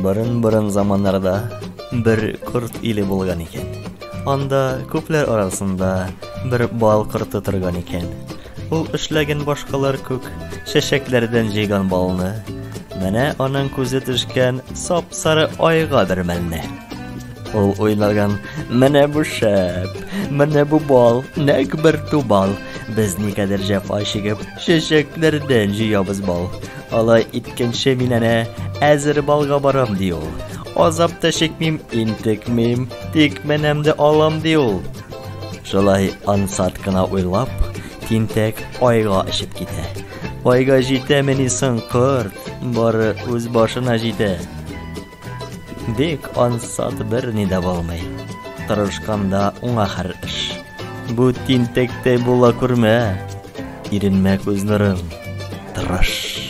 Burun zamanlarda bir kurt ili bulgan ekan. Anda ko'plar orasida bir bal qurti turgan ekan. Ул эшләгән башкалар күк, чәчәкләрдән җыйган балны, менә аның күзе төшкән сап-сары айга бирмәлне. Ул уйлаган, менә бу шәп, менә бу бал, нәк бер тубал, без никадәр җәфа чигеп, чәчәкләрдән җыябыз бал. Алай иткәнче мин әнә әзер балга барам ди ул. Азап та чекмим, интекмим, тик менәмде алам ди ул. Шулай ансат кына уйлап, Тинтәк айга ишеп китә. Айга җитәмени соң кырт, бары үз башына җитә. Бик ансат берни дә булмый. Тырышканда уңа һәр эш. Бу тинтәктәй була күрмә. Иренмә күз нурың. Тырыш.